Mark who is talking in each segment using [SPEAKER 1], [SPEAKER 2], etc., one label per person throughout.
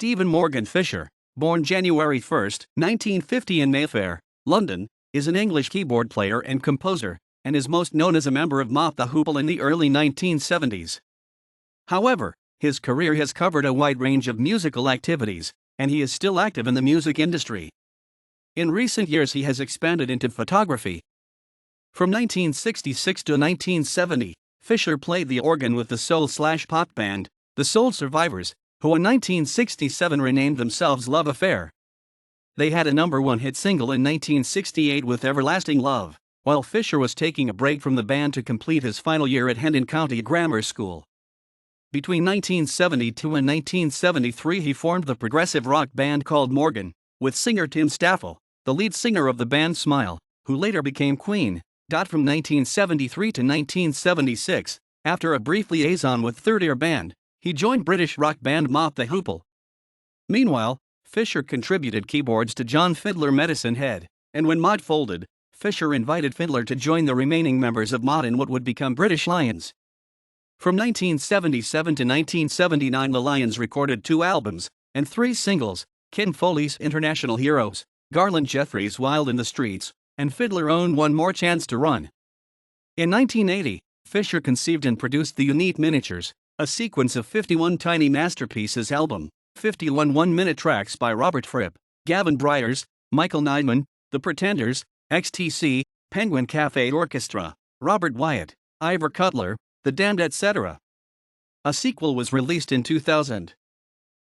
[SPEAKER 1] Stephen Morgan Fisher, born January 1, 1950 in Mayfair, London, is an English keyboard player and composer, and is most known as a member of Mott the Hoople in the early 1970s. However, his career has covered a wide range of musical activities, and he is still active in the music industry. In recent years he has expanded into photography. From 1966 to 1970, Fisher played the organ with the soul/pop band, the Soul Survivors, who in 1967 renamed themselves Love Affair. They had a #1 hit single in 1968 with Everlasting Love, while Fisher was taking a break from the band to complete his final year at Hendon County Grammar School. Between 1972 and 1973 he formed the progressive rock band called Morgan, with singer Tim Staffel, the lead singer of the band Smile, who later became Queen. From 1973 to 1976, after a brief liaison with Third Ear Band, he joined British rock band Mott the Hoople. Meanwhile, Fisher contributed keyboards to John Fiddler Medicine Head, and when Mott folded, Fisher invited Fiddler to join the remaining members of Mott in what would become British Lions. From 1977 to 1979 the Lions recorded 2 albums and 3 singles, Ken Foley's International Heroes, Garland Jeffries' Wild in the Streets, and Fiddler owned One More Chance to Run. In 1980, Fisher conceived and produced the Unique Miniatures, a sequence of 51 tiny masterpieces album, 51 one-minute tracks by Robert Fripp, Gavin Bryars, Michael Nyman, The Pretenders, XTC, Penguin Cafe Orchestra, Robert Wyatt, Ivor Cutler, The Damned, etc. A sequel was released in 2000.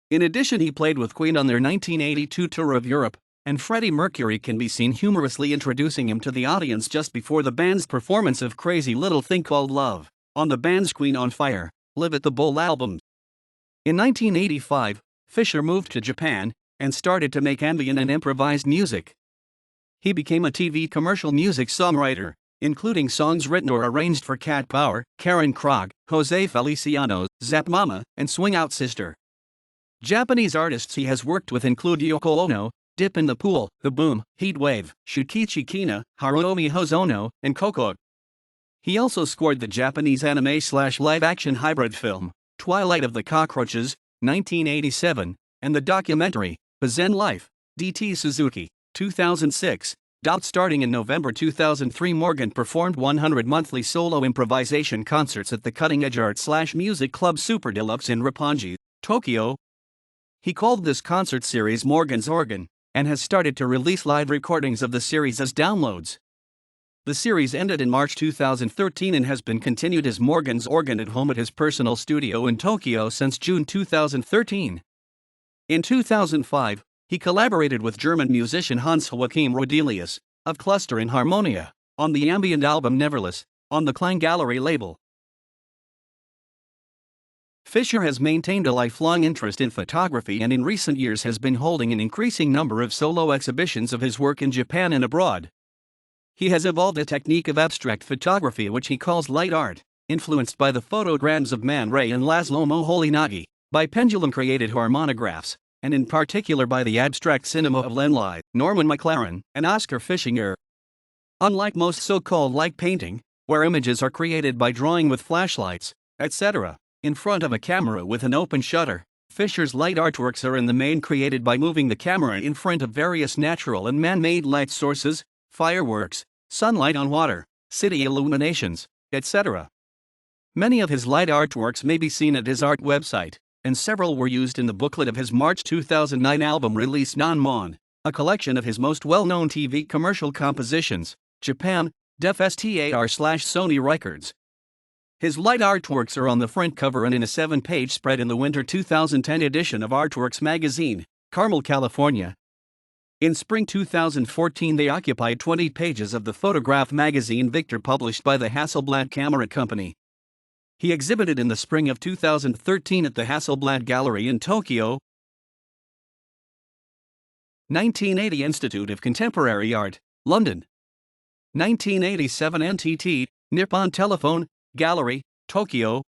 [SPEAKER 1] In addition, he played with Queen on their 1982 tour of Europe, and Freddie Mercury can be seen humorously introducing him to the audience just before the band's performance of Crazy Little Thing Called Love, on the band's Queen on Fire, Live at the Bull album. In 1985, Fisher moved to Japan and started to make ambient and improvised music. He became a TV commercial music songwriter, including songs written or arranged for Cat Power, Karen Krog, Jose Feliciano, Zap Mama, and Swing Out Sister. Japanese artists he has worked with include Yoko Ono, Dip in the Pool, The Boom, Heatwave, Shukichi Kina, Hiromi Hosono, and Coco. He also scored the Japanese anime/live-action hybrid film, Twilight of the Cockroaches, 1987, and the documentary, The Zen Life, D.T. Suzuki, 2006. Starting in November 2003, Morgan performed 100 monthly solo improvisation concerts at the Cutting Edge Art/Music Club Super Deluxe in Roppongi, Tokyo. He called this concert series Morgan's Organ, and has started to release live recordings of the series as downloads. The series ended in March 2013 and has been continued as Morgan's Organ at home at his personal studio in Tokyo since June 2013. In 2005, he collaborated with German musician Hans Joachim Rodelius, of Cluster and Harmonia, on the ambient album Neverless, on the Klein Gallery label. Fisher has maintained a lifelong interest in photography and in recent years has been holding an increasing number of solo exhibitions of his work in Japan and abroad. He has evolved a technique of abstract photography which he calls light art, influenced by the photograms of Man Ray and Laszlo Moholy-Nagy, by pendulum-created harmonographs, and in particular by the abstract cinema of Len Lye, Norman McLaren, and Oscar Fischinger. Unlike most so-called light painting, where images are created by drawing with flashlights, etc., in front of a camera with an open shutter, Fisher's light artworks are in the main created by moving the camera in front of various natural and man-made light sources, fireworks, sunlight on water, city illuminations, etc. Many of his light artworks may be seen at his art website, and several were used in the booklet of his March 2009 album release Non Mon, a collection of his most well-known TV commercial compositions, Japan, Def Star/Sony Records. His light artworks are on the front cover and in a 7-page spread in the winter 2010 edition of Artworks magazine, Carmel, California. In spring 2014 they occupied 20 pages of the photograph magazine Victor published by the Hasselblad Camera Company. He exhibited in the spring of 2013 at the Hasselblad Gallery in Tokyo. 1980 Institute of Contemporary Art, London. 1987 NTT, Nippon Telephone Gallery, Tokyo.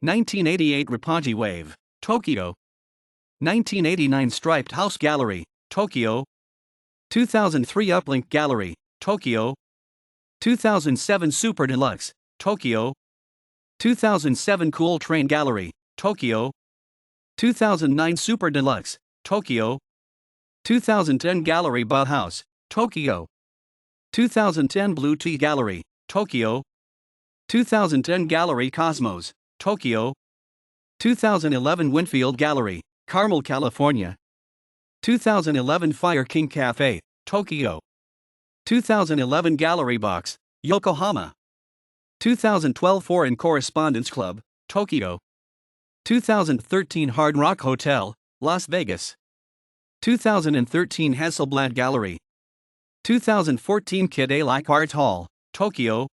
[SPEAKER 1] 1988 Roppongi Wave, Tokyo. 1989 Striped House Gallery, Tokyo. 2003 Uplink Gallery, Tokyo. 2007 Super Deluxe, Tokyo. 2007 Cool Train Gallery, Tokyo. 2009 Super Deluxe, Tokyo. 2010 Gallery Bauhaus, Tokyo. 2010 Blue Tea Gallery, Tokyo. 2010 Gallery Cosmos, Tokyo. 2011 Winfield Gallery, Carmel, California. 2011 Fire King Cafe, Tokyo. 2011 Gallery Box, Yokohama. 2012 Foreign Correspondence Club, Tokyo. 2013 Hard Rock Hotel, Las Vegas. 2013 Hasselblad Gallery. 2014 Kid A-like Art Hall, Tokyo.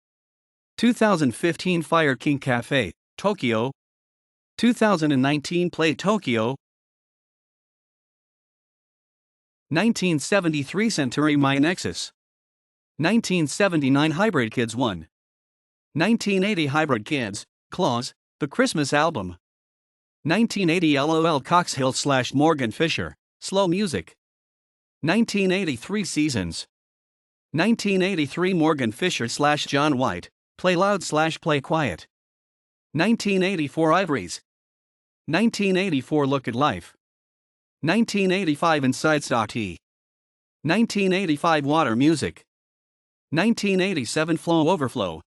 [SPEAKER 1] 2015 Fire King Cafe, Tokyo. 2019 Play Tokyo. 1973 Century My Nexus. 1979 Hybrid Kids 1. 1980 Hybrid Kids, Claus, The Christmas Album. 1980 LOL Cox Hill / Morgan Fisher, Slow Music. 1983 Seasons. 1983 Morgan Fisher / John White, Play Loud / Play Quiet. 1984 Ivories. 1984 Look at Life. 1985 Inside T. 1985 Water Music. 1987 Flow Overflow.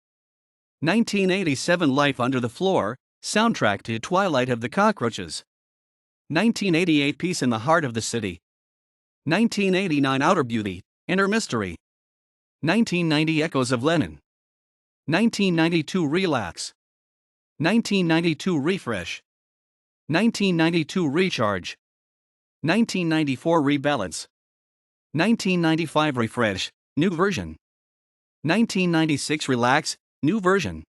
[SPEAKER 1] 1987 Life Under the Floor, soundtrack to Twilight of the Cockroaches. 1988 Peace in the Heart of the City. 1989 Outer Beauty, Inner Mystery. 1990 Echoes of Lennon. 1992 Relax. 1992 Refresh. 1992 Recharge. 1994 Rebalance. 1995 Refresh, New Version. 1996 Relax, New Version.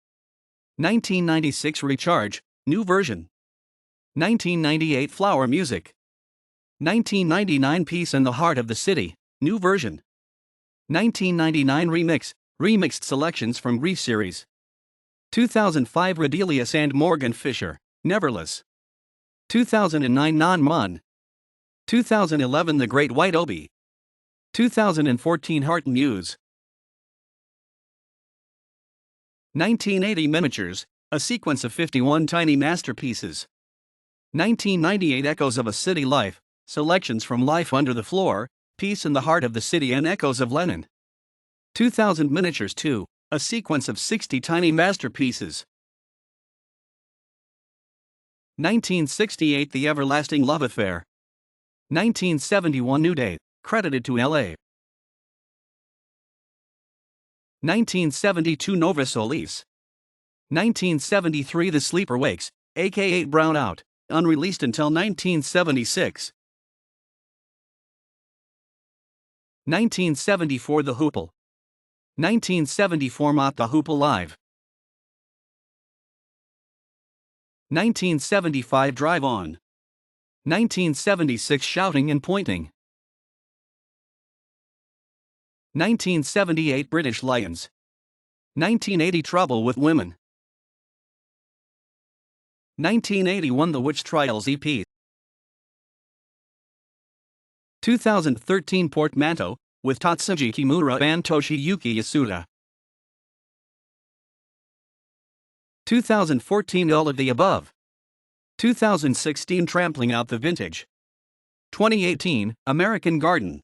[SPEAKER 1] 1996 Recharge, New Version. 1998 Flower Music. 1999 Peace in the Heart of the City, New Version. 1999 Remix, remixed selections from Grief Series. 2005 Redelius and Morgan Fisher, Neverless. 2009 Non Mon. 2011 The Great White Obi. 2014 Heart Muse. 1980 Miniatures, a sequence of 51 tiny masterpieces. 1998 Echoes of a City Life, selections from Life Under the Floor, Peace in the Heart of the City and Echoes of Lennon. 2000 Miniatures 2, a sequence of 60 tiny masterpieces. 1968 The Everlasting Love Affair. 1971 New Day, credited to L.A. 1972 Nova Solis. 1973 The Sleeper Wakes, aka Brown Out, unreleased until 1976. 1974 The Hoople. 1974 Mott the Hoople Live. 1975 Drive On. 1976 Shouting and Pointing. 1978 British Lions. 1980 Trouble with Women. 1981 The Witch Trials EP. 2013 Portmanteau, with Tatsuji Kimura and Toshiyuki Yasuda. 2014 All of the Above. 2016 Trampling Out the Vintage. 2018 American Garden.